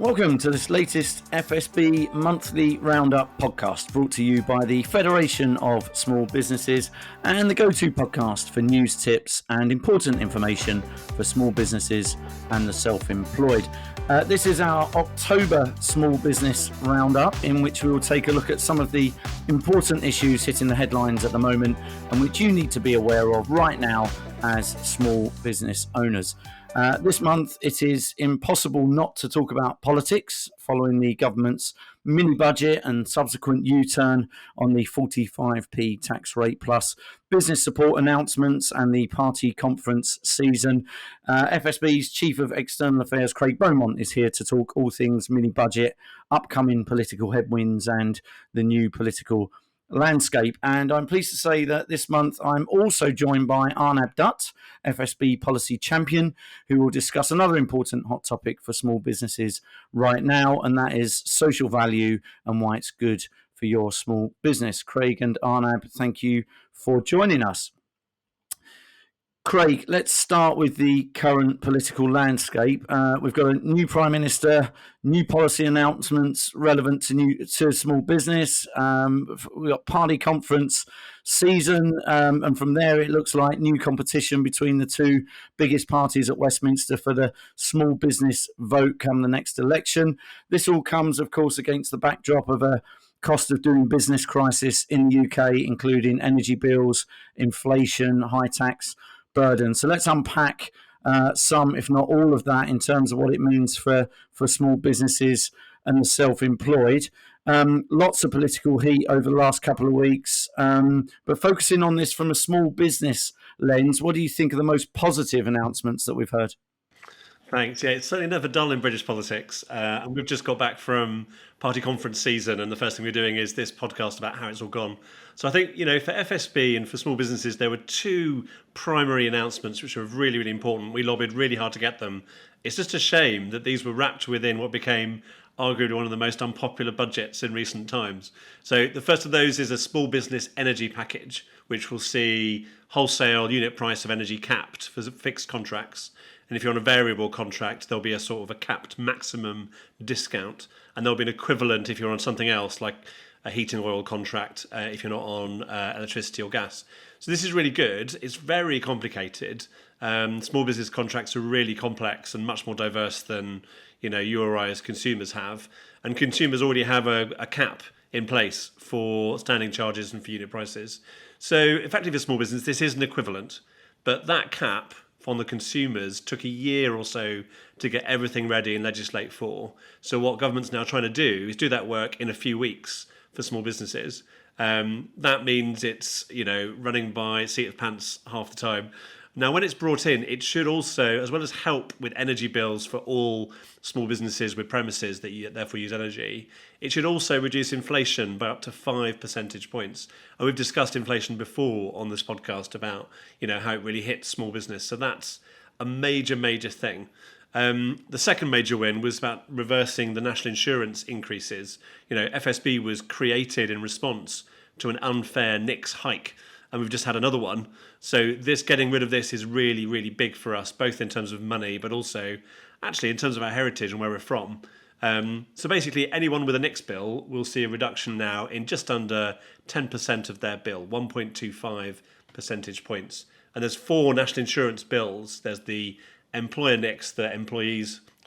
Welcome to this latest FSB monthly roundup podcast, brought to you by the Federation of Small Businesses and the go-to podcast for news, tips and important information for small businesses and the self-employed. This is our October small business roundup, in which we will take a look at some of the important issues hitting the headlines at the moment and which you need to be aware of right now as small business owners. This month, it is impossible not to talk about politics following the government's mini budget and subsequent U-turn on the 45p tax rate, plus business support announcements and the party conference season. FSB's Chief of External Affairs, Craig Beaumont, is here to talk all things mini budget, upcoming political headwinds and the new political landscape. And I'm pleased to say that this month I'm also joined by Arnab Dutt, FSB policy champion, who will discuss another important hot topic for small businesses right now, and that is social value and why it's good for your small business. Craig and Arnab, thank you for joining us. Craig, let's start with the current political landscape. We've got a new Prime Minister, new policy announcements relevant to small business. We've got party conference season, and from there it looks like new competition between the two biggest parties at Westminster for the small business vote come the next election. This all comes, of course, against the backdrop of a cost of doing business crisis in the UK, including energy bills, inflation, high tax burden. So let's unpack some, if not all of that, in terms of what it means for small businesses and the self-employed. Lots of political heat over the last couple of weeks, but focusing on this from a small business lens, what do you think are the most positive announcements that we've heard? Thanks. Yeah, it's certainly never dull in British politics. And we've just got back from party conference season, and the first thing we're doing is this podcast about how it's all gone. So I think, for FSB and for small businesses, there were two primary announcements which are really, really important. We lobbied really hard to get them. It's just a shame that these were wrapped within what became arguably one of the most unpopular budgets in recent times. So the first of those is a small business energy package, which will see wholesale unit price of energy capped for fixed contracts. And if you're on a variable contract, there'll be a sort of a capped maximum discount. And there'll be an equivalent if you're on something else, like a heating oil contract, if you're not on electricity or gas. So this is really good. It's very complicated. Small business contracts are really complex and much more diverse than you or I as consumers have. And consumers already have a cap in place for standing charges and for unit prices. So effectively for small business, this is an equivalent. But that cap on the consumers took a year or so to get everything ready and legislate for. So what government's now trying to do is do that work in a few weeks for small businesses. That means it's running by seat of pants half the time. Now, when it's brought in, it should also, as well as help with energy bills for all small businesses with premises that therefore use energy, it should also reduce inflation by up to 5 percentage points. And we've discussed inflation before on this podcast about, how it really hits small business. So that's a major, major thing. The second major win was about reversing the national insurance increases. FSB was created in response to an unfair NICS hike, and we've just had another one. So getting rid of this is really, really big for us, both in terms of money, but also actually in terms of our heritage and where we're from. So basically, anyone with a NICS bill will see a reduction now in just under 10% of their bill, 1.25 percentage points. And there's 4 national insurance bills. There's the employer NICS that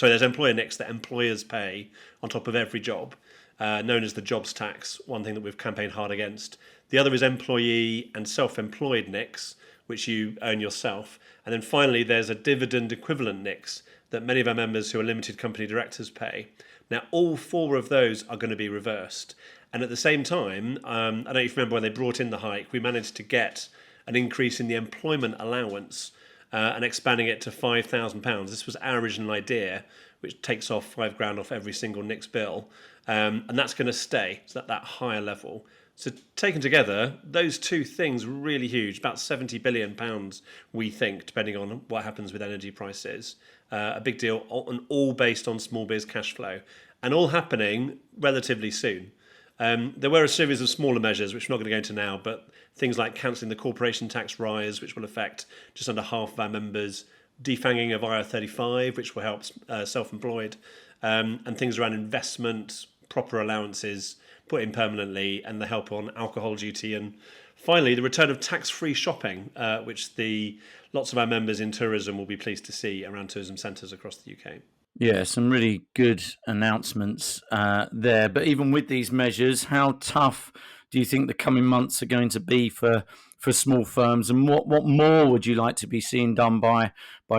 there's employer NICS that employers pay on top of every job, known as the jobs tax, one thing that we've campaigned hard against. The other is employee and self-employed NICS, which you own yourself. And then finally, there's a dividend equivalent NICS that many of our members who are limited company directors pay. Now, all 4 of those are going to be reversed. And at the same time, I don't know if you remember when they brought in the hike, we managed to get an increase in the employment allowance and expanding it to £5,000. This was our original idea, which takes off £5,000 off every single NICS bill. And that's going to stay, so at that higher level. So taken together, those two things are really huge, about £70 billion, we think, depending on what happens with energy prices. A big deal, and all based on small biz cash flow, and all happening relatively soon. There were a series of smaller measures, which we're not going to go into now, but things like cancelling the corporation tax rise, which will affect just under half of our members, defanging of IR35, which will help self-employed, and things around investment, proper allowances put in permanently, and the help on alcohol duty, and finally the return of tax-free shopping, which lots of our members in tourism will be pleased to see around tourism centres across the UK. Yeah, some really good announcements there. But even with these measures, how tough do you think the coming months are going to be for small firms? And what more would you like to be seen done by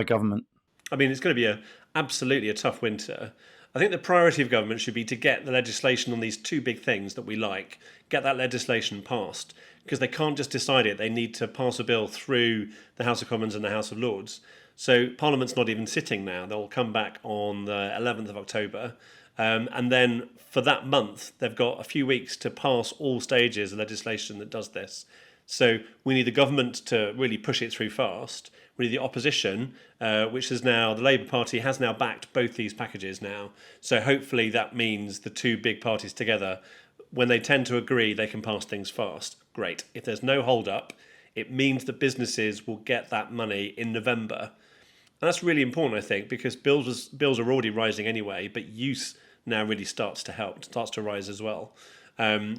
government? I mean, it's going to be absolutely a tough winter. I think the priority of government should be to get the legislation on these two big things that we like, get that legislation passed, because they can't just decide it. They need to pass a bill through the House of Commons and the House of Lords. So Parliament's not even sitting now. They'll come back on the 11th of October. And then for that month, they've got a few weeks to pass all stages of legislation that does this. So we need the government to really push it through fast. We need the opposition, which is now, the Labour Party has now backed both these packages now. So hopefully that means the two big parties together, when they tend to agree, they can pass things fast. Great. If there's no hold up, it means that businesses will get that money in November. And that's really important, I think, because bills are already rising anyway, but use now really starts to rise as well.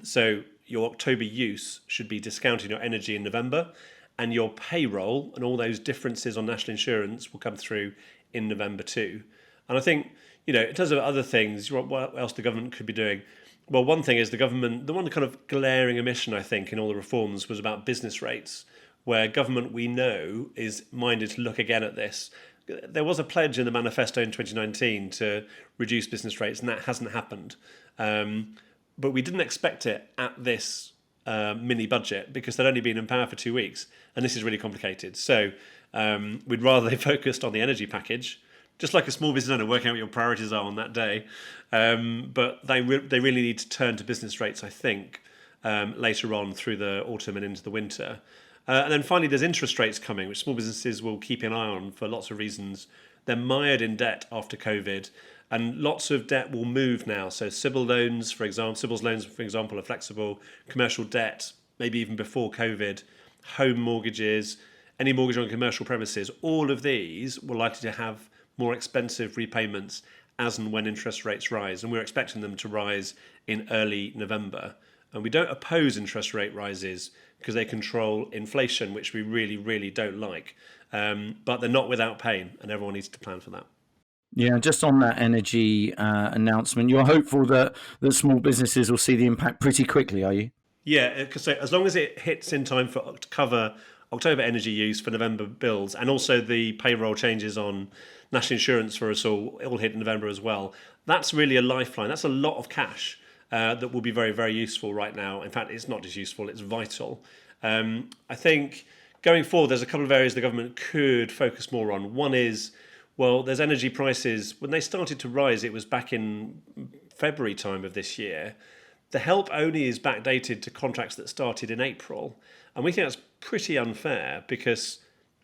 So your October use should be discounting your energy in November, and your payroll and all those differences on national insurance will come through in November too. And I think, in terms of other things, what else the government could be doing? Well, one thing is the one kind of glaring omission, I think, in all the reforms was about business rates, where government, we know, is minded to look again at this. There was a pledge in the manifesto in 2019 to reduce business rates, and that hasn't happened. But we didn't expect it at this mini budget because they'd only been in power for 2 weeks, and this is really complicated. So we'd rather they focused on the energy package, just like a small business owner working out what your priorities are on that day. But they really need to turn to business rates, I think, later on through the autumn and into the winter. And then finally, there's interest rates coming, which small businesses will keep an eye on for lots of reasons. They're mired in debt after COVID, and lots of debt will move now. So CBIL loans, for example, are flexible. Commercial debt, maybe even before COVID, home mortgages, any mortgage on commercial premises, all of these will likely to have more expensive repayments as and when interest rates rise. And we're expecting them to rise in early November. And we don't oppose interest rate rises because they control inflation, which we really, really don't like. But they're not without pain, and everyone needs to plan for that. Yeah, just on that energy announcement, you're hopeful that small businesses will see the impact pretty quickly, are you? Yeah, because as long as it hits in time to cover October energy use for November bills, and also the payroll changes on national insurance for us all, it will hit in November as well. That's really a lifeline. That's a lot of cash that will be very, very useful right now. In fact, it's not just useful, it's vital. I think going forward, there's a couple of areas the government could focus more on. One is, well, there's energy prices. When they started to rise, it was back in February time of this year. The help only is backdated to contracts that started in April. And we think that's pretty unfair because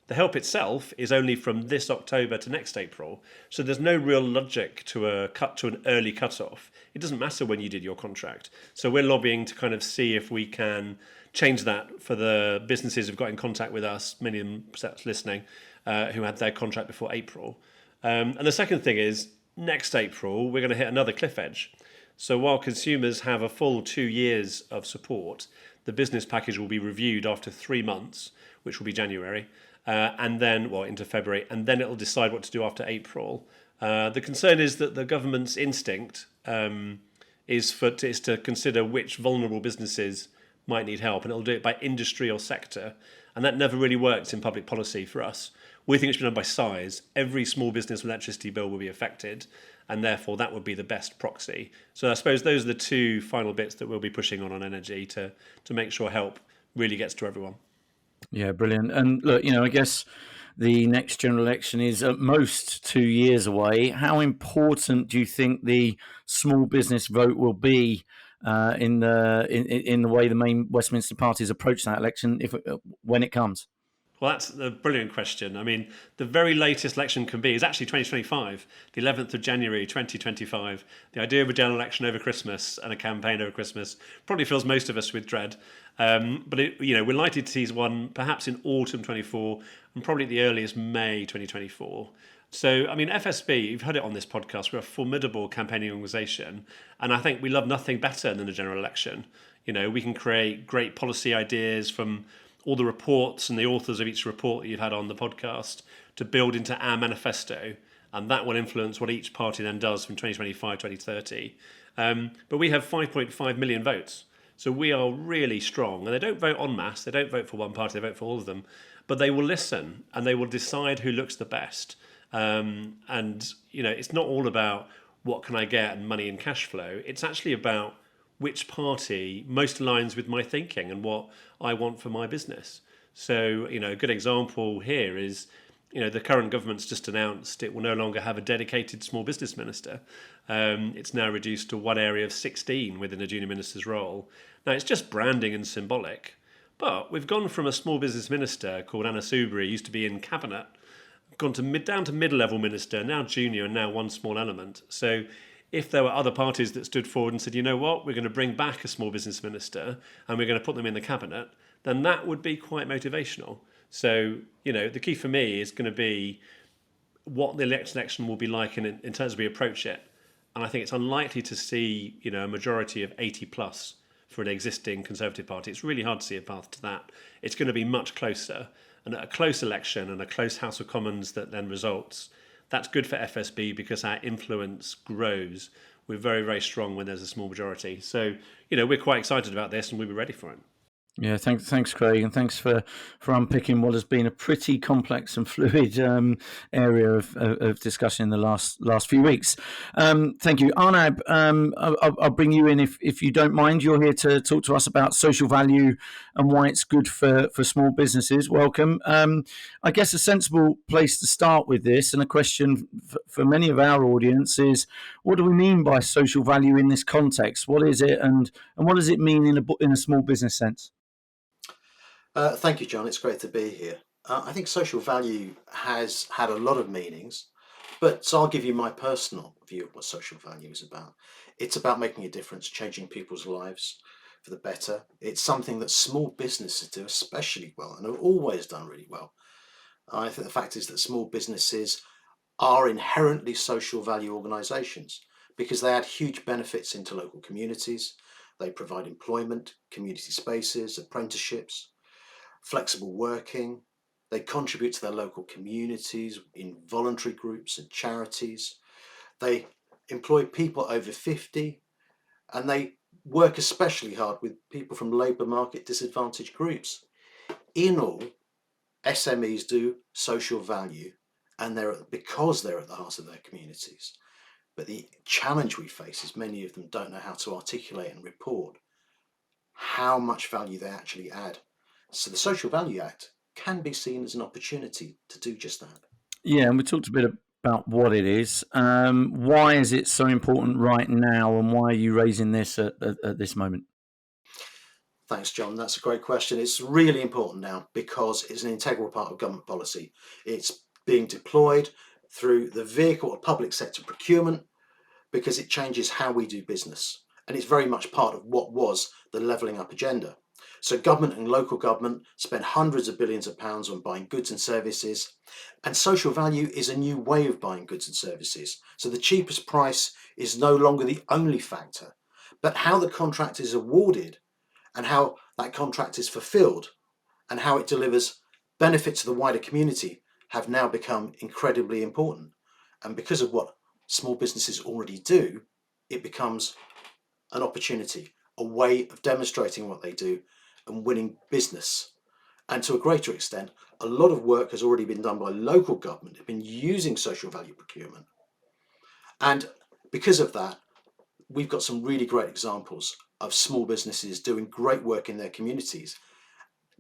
the help itself is only from this October to next April. So there's no real logic to an early cut-off. It doesn't matter when you did your contract. So we're lobbying to kind of see if we can change that for the businesses who've got in contact with us, many of them perhaps listening, who had their contract before April. And the second thing is, next April, we're going to hit another cliff edge. So while consumers have a full 2 years of support, the business package will be reviewed after 3 months, which will be January, and then, into February, and then it'll decide what to do after April. The concern is that the government's instinct is to consider which vulnerable businesses might need help, and it'll do it by industry or sector, and that never really works in public policy for us. We think it should be done by size. Every small business with electricity bill will be affected, and therefore that would be the best proxy. So I suppose those are the two final bits that we'll be pushing on energy to make sure help really gets to everyone. Yeah, brilliant. And look, I guess the next general election is at most 2 years away. How important do you think the small business vote will be in the way the main Westminster parties approach that election when it comes? Well, that's a brilliant question. I mean, the very latest election can be is actually 2025, the 11th of January 2025. The idea of a general election over Christmas and a campaign over Christmas probably fills most of us with dread. But we're likely to see one perhaps in autumn 24 and probably at the earliest May 2024. So, I mean, FSB, you've heard it on this podcast, we're a formidable campaigning organisation. And I think we love nothing better than a general election. We can create great policy ideas from all the reports and the authors of each report that you've had on the podcast to build into our manifesto. And that will influence what each party then does from 2025, 2030. But we have 5.5 million votes. So we are really strong. And they don't vote en masse. They don't vote for one party. They vote for all of them. But they will listen and they will decide who looks the best. It's not all about what can I get and money and cash flow. It's actually about which party most aligns with my thinking and what I want for my business. So, a good example here is, the current government's just announced it will no longer have a dedicated small business minister. It's now reduced to one area of 16 within a junior minister's role. Now, it's just branding and symbolic, but we've gone from a small business minister called Anna Soubry, used to be in cabinet, gone to down to mid-level minister, now junior, and now one small element. So if there were other parties that stood forward and said, you know what, we're going to bring back a small business minister and we're going to put them in the cabinet, then that would be quite motivational. So, the key for me is going to be what the election will be like in terms of we approach it. And I think it's unlikely to see, a majority of 80 plus for an existing Conservative Party. It's really hard to see a path to that. It's going to be much closer. And a close election and a close House of Commons that then results, that's good for FSB because our influence grows. We're very, very strong when there's a small majority. So, we're quite excited about this and we'll be ready for it. Yeah, thanks, Craig, and thanks for unpicking what has been a pretty complex and fluid area of discussion in the last few weeks. Thank you, Arnab. I'll bring you in if you don't mind. You're here to talk to us about social value and why it's good for small businesses. Welcome. I guess a sensible place to start with this, and a question for many of our audience is, what do we mean by social value in this context? What is it, and what does it mean in a small business sense? Thank you, John. It's great to be here. I think social value has had a lot of meanings, but so I'll give you my personal view of what social value is about. It's about making a difference, changing people's lives for the better. It's something that small businesses do especially well and have always done really well. I think the fact is that small businesses are inherently social value organisations because they add huge benefits into local communities. They provide employment, community spaces, apprenticeships, flexible working. They contribute to their local communities in voluntary groups and charities. They employ people over 50, and they work especially hard with people from labour market disadvantaged groups. In all, SMEs do social value, and because they're at the heart of their communities. But the challenge we face is many of them don't know how to articulate and report how much value they actually add. So the Social Value Act can be seen as an opportunity to do just that. Yeah, and we talked a bit about what it is. Why is it so important right now, and why are you raising this at this moment? Thanks, John. That's a great question. It's really important now because it's an integral part of government policy. It's being deployed through the vehicle of public sector procurement because it changes how we do business. And it's very much part of what was the levelling up agenda. So government and local government spend hundreds of billions of pounds on buying goods and services, and social value is a new way of buying goods and services. So the cheapest price is no longer the only factor, but how the contract is awarded and how that contract is fulfilled and how it delivers benefit to the wider community have now become incredibly important. And because of what small businesses already do, it becomes an opportunity, a way of demonstrating what they do and winning business. And to a greater extent, a lot of work has already been done by local government, have been using social value procurement. And because of that, we've got some really great examples of small businesses doing great work in their communities,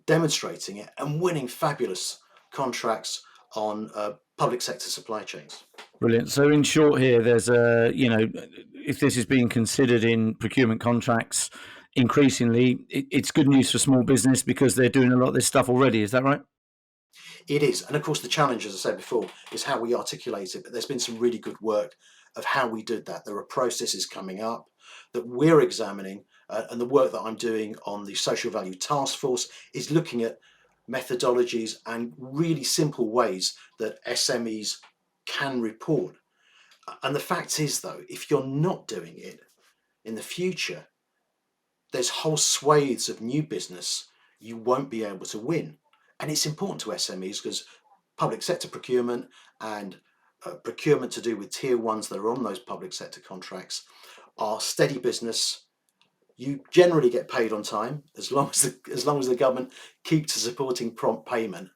demonstrating it and winning fabulous contracts on public sector supply chains. Brilliant. So in short here, there's if this is being considered in procurement contracts, increasingly, it's good news for small business because they're doing a lot of this stuff already. Is that right? It is. And of course, the challenge, as I said before, is how we articulate it. But there's been some really good work of how we did that. There are processes coming up that we're examining. And the work that I'm doing on the Social Value Task Force is looking at methodologies and really simple ways that SMEs can report. And the fact is, though, if you're not doing it in the future, there's whole swathes of new business you won't be able to win. And it's important to SMEs because public sector procurement and procurement to do with tier ones that are on those public sector contracts are steady business. You generally get paid on time as long as the government keeps supporting prompt payment,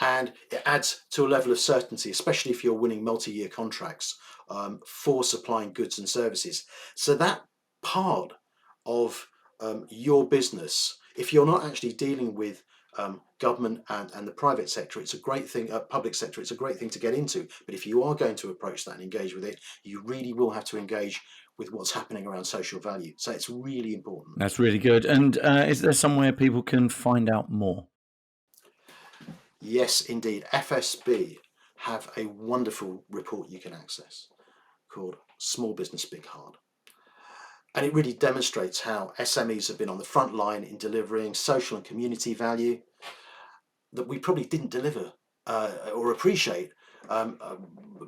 and it adds to a level of certainty, especially if you're winning multi-year contracts for supplying goods and services. So that part of your business, if you're not actually dealing with government and the private sector, it's a great thing. Public sector, it's a great thing to get into. But if you are going to approach that and engage with it, you really will have to engage with what's happening around social value. So it's really important. That's really good. And is there somewhere people can find out more? Yes, indeed. FSB have a wonderful report you can access called Small Business Big Heart. And it really demonstrates how SMEs have been on the front line in delivering social and community value that we probably didn't deliver or appreciate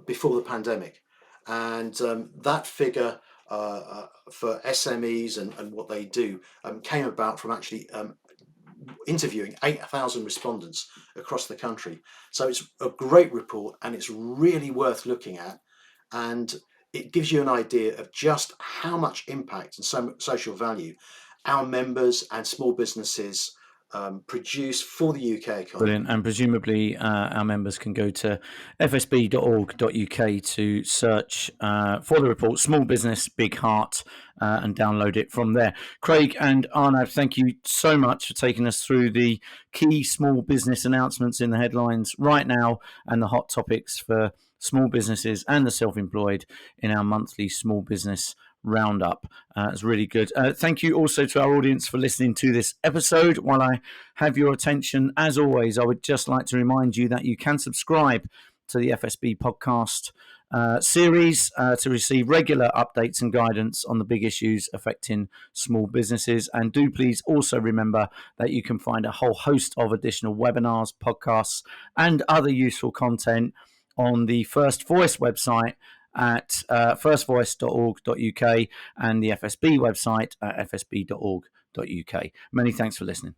before the pandemic. And that figure for SMEs and what they do came about from actually interviewing 8,000 respondents across the country. So it's a great report and it's really worth looking at. And it gives you an idea of just how much impact and social value our members and small businesses produce for the UK economy. Brilliant. And presumably our members can go to fsb.org.uk to search for the report, Small Business Big Heart, and download it from there. Craig and Arnab, thank you so much for taking us through the key small business announcements in the headlines right now and the hot topics for small businesses and the self-employed in our monthly small business roundup. It's really good. Thank you also to our audience for listening to this episode. While I have your attention, as always, I would just like to remind you that you can subscribe to the FSB podcast series to receive regular updates and guidance on the big issues affecting small businesses. And do please also remember that you can find a whole host of additional webinars, podcasts, and other useful content on the First Voice website at firstvoice.org.uk and the FSB website at fsb.org.uk. Many thanks for listening.